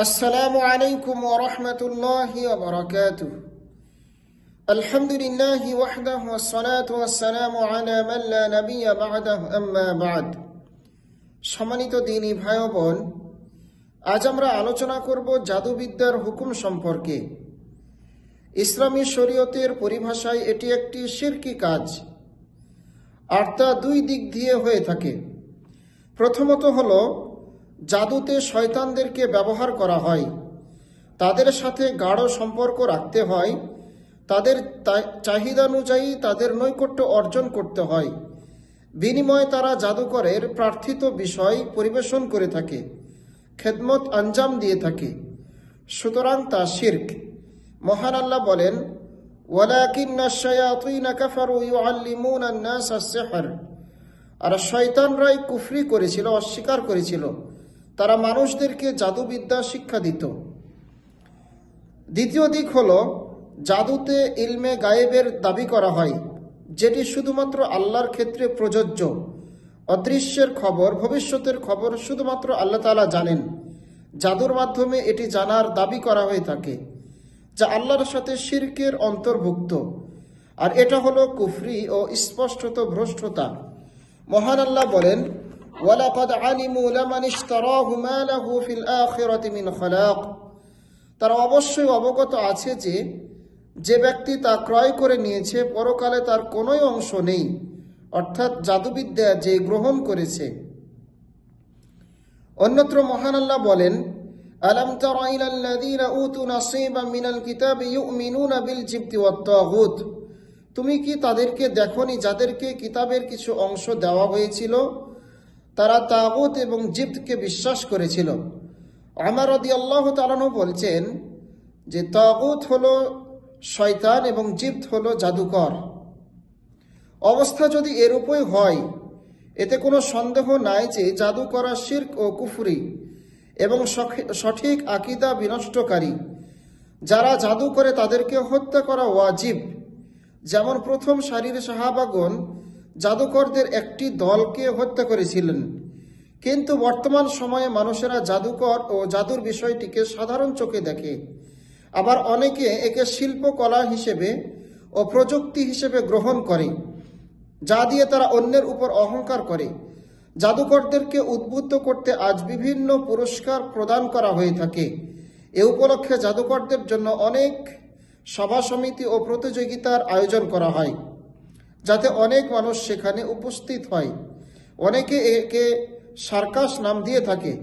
আসসালামু আলাইকুম ওয়া রাহমাতুল্লাহি ওয়া বারাকাতুহু। আলহামদুলিল্লাহি ওয়াহদাহু ওয়াসসালাতু ওয়াসসালামু আলা মান লা নাবিয়্যা বা'দাহু, আম্মা বা'দ। সম্মানিত দ্বীনী ভাই ও বোন, আজ আমরা আলোচনা করব জাদুবিদ্যার হুকুম সম্পর্কে। ইসলামী শরীয়তের পরিভাষায় এটি একটি শিরকি কাজ, আর তা দুই দিক দিয়ে হয়ে থাকে। প্রথমত হলো, জাদুতে শয়তানদেরকে ব্যবহার করা হয়, তাদের সাথে গাঢ় সম্পর্ক রাখতে হয়, তাদের চাহিদা অনুযায়ী তাদের নৈকট্য অর্জন করতে হয়। বিনিময়ে তারা জাদুকরের প্রার্থিত বিষয় পরিবেশন করে থাকে, খেদমত আঞ্জাম দিয়ে থাকে। সুতরাং তা শিরক। মহান আল্লাহ বলেন, ওয়ালাকিন্নাশ শায়াতিনা কাফারু ইউআল্লিমুনা আন-নাসা আস-সিহর। আর শয়তানরাই কুফরি করেছিল, অস্বীকার করেছিল। তারা মানুষদেরকে জাদুবিদ্যা শিক্ষা দিত। দ্বিতীয় দিক হলো, জাদুতে ইলমে গায়েবের দাবি করা হয়, যেটি শুধুমাত্র আল্লাহর ক্ষেত্রে প্রযোজ্য। অদৃশ্যের খবর, ভবিষ্যতের খবর শুধুমাত্র আল্লাহ তাআলা জানেন। জাদুর মাধ্যমে এটি জানার দাবি করা হয়ে থাকে, যা আল্লাহর সাথে শিরকের অন্তর্ভুক্ত। আর এটা হলো কুফরি ও স্পষ্টত ভ্রষ্টতা। মহান আল্লাহ বলেন, ওয়ালাকাদ আলিমু লামান ইশতারাহু মা লাহু ফিল আখিরাতি মিন খালাক। তারা অবশ্যই অবগত আছে যে ব্যক্তি তা ক্রয় করে নিয়েছে, পরকালে তার কোনো অংশ নেই, অর্থাৎ জাদুবিদ্যা যে গ্রহণ করেছে। অন্যত্র মহান আল্লাহ বলেন, আলাম তারা ইলাল্লাযীনা উতু নাসীবাম মিনাল কিতাবি ইউমিনুনা বিল জিবতি ওয়াত তাগুত। তুমি কি তাদেরকে দেখনি যাদেরকে কিতাবের কিছু অংশ দেওয়া হয়েছিল? তারা তাগুত এবং জিবতকে বিশ্বাস করেছিল। ওমর রাদিয়াল্লাহু তাআলা বলছেন যে তাগুত হলো শয়তান এবং জিবত হলো জাদুকর। অবস্থা যদি এরূপই হয়, এতে কোনো সন্দেহ নাই যে জাদু করা শিরক ও কুফরি এবং সঠিক আকীদা বিনষ্টকারী। যারা জাদু করে তাদেরকে হত্যা করা ওয়াজিব। যেমন প্রথম সারির সাহাবাগণ জাদুকরদের একটি দলকে হত্যা করেছিলেন, কিন্তু বর্তমান সময়ে মানুষেরা জাদুকর ও জাদুর বিষয়টিকে সাধারণ চোখে দেখে। আবার অনেকে একে শিল্পকলা হিসেবে ও প্রযুক্তি হিসেবে গ্রহণ করে, যা দিয়ে তারা অন্যের উপর অহংকার করে। জাদুকরদেরকে উদ্বুদ্ধ করতে আজ বিভিন্ন পুরস্কার প্রদান করা হয়ে থাকে। এ উপলক্ষে জাদুকরদের জন্য অনেক সভা সমিতি ও প্রতিযোগিতার আয়োজন করা হয়, যাতে অনেক মানুষ সেখানে উপস্থিত হয়। অনেকে একে সার্কাস নাম দিয়ে থাকে,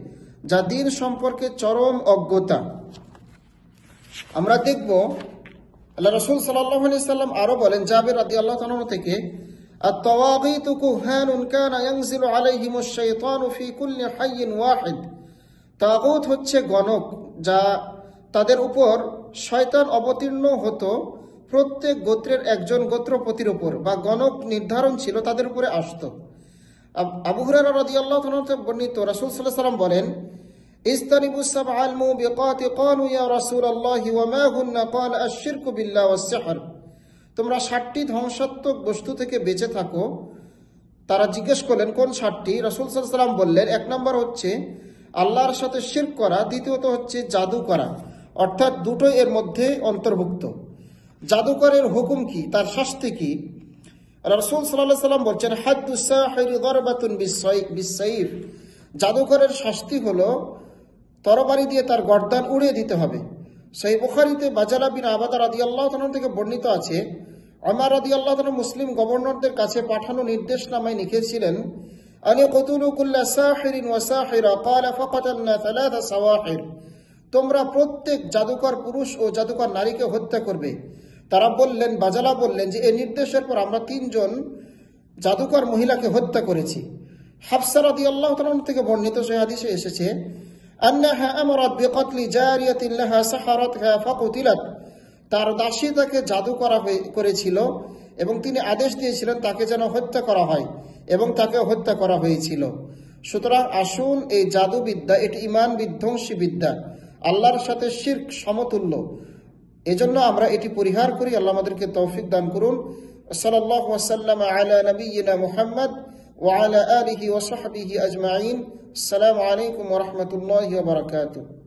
যা দিন সম্পর্কে চরম অজ্ঞতা। আমরা দেখব আল্লাহ রাসূল সাল্লাল্লাহু আলাইহি সাল্লাম আরো বলেন, জাবির রাদিয়াল্লাহু তাআলা থেকে, আত-তাওয়াগীতু কুহানুন কানা ইয়ানজিলু আলাইহিমুশ শাইতানু ফি কুল্লি হাইয়িন ওয়াহিদ। তাগুত হচ্ছে গণক, যা তাদের উপর শয়তান অবতীর্ণ হতো প্রত্যেক গোত্রের একজন গোত্রপতির উপর, বা গণক নির্ধারণ ছিল তাদের উপরে আসতো। আবু হুরায়রা রাদিয়াল্লাহু তাআলা থেকে বর্ণিত, রাসূল সাল্লাল্লাহু আলাইহি ওয়াসাল্লাম বলেন, ইসতানিবুস সাবআল মুবিকাত। ক্বালু ইয়া রাসূলুল্লাহি ওয়া মা হুন্না? ক্বালা আশ-শিরকু বিল্লাহি ওয়াস-সিহর। তোমরা 7টি ধ্বংসাত্মক বস্তু থেকে বেঁচে থাকো। তারা জিজ্ঞেস করলেন, কোন 7টি? রাসূল সাল্লাল্লাহু আলাইহি ওয়াসাল্লাম বললেন, 1 নম্বর হচ্ছে আল্লাহর সাথে শিরক করা, দ্বিতীয়ত হচ্ছে জাদু করা, অর্থাৎ দুটোই এর মধ্যে অন্তর্ভুক্ত। জাদুকরের হুকুম কি, তার শাস্তি কি? রাসূল সাল্লাল্লাহু আলাইহি ওয়াসাল্লাম বলছেন, হাদ্দুস সাহিরি দারবাতুন বিস-সাইফ। জাদুকরের শাস্তি হলো তরবারি দিয়ে তার গর্দান উড়িয়ে দিতে হবে। সহিহ বুখারীতে বাজালা বিন আবাদা রাদিয়াল্লাহু তাআলা থেকে বর্ণিত আছে, ওমর রাদিয়াল্লাহু তাআলা মুসলিম গভর্নরদের কাছে পাঠানো নির্দেশনামায় লিখেছিলেন, আনি কতুলু কুল্লা সাহিরিন ওয়া সাহিরা। ক্বালা ফাকাতালনা সালাসা সাওয়াহির। তোমরা প্রত্যেক জাদুকর পুরুষ ও জাদুকর নারীকে হত্যা করবে। তারা বললেন, বাজালা বললেন যে এই নির্দেশের পর আমরা 3 জন জাদুকর মহিলাকে হত্যা করেছি। হাফসা রাদিয়াল্লাহু তাআলা থেকে বর্ণিত সেই হাদিসে এসেছে, আন্নাহা আমারাত বিকতলি জারিয়াতিন লাহা সাহারাতহা ফাকুতিলাত। তার দাসী তাকে জাদু করেছিল এবং তিনি আদেশ দিয়েছিলেন তাকে যেন হত্যা করা হয়, এবং তাকে হত্যা করা হয়েছিল। সুতরাং আসুন, এই জাদুবিদ্যা এটি ঈমান বিধ্বংসী বিদ্যা, আল্লাহর সাথে শিরক সমতুল্য। এজন্য আমরা এটি পরিহার করি। আল্লাহ আমাদেরকে তৌফিক দান করুন। সাল্লাল্লাহু ওয়াসাল্লামা আলা নবিয়িনা মুহাম্মদ ওয়া আলা আলিহি ওয়া সাহবিহি আজমাইন। আসসালামু আলাইকুম ওয়া রাহমাতুল্লাহি ওয়া বারাকাতুহু।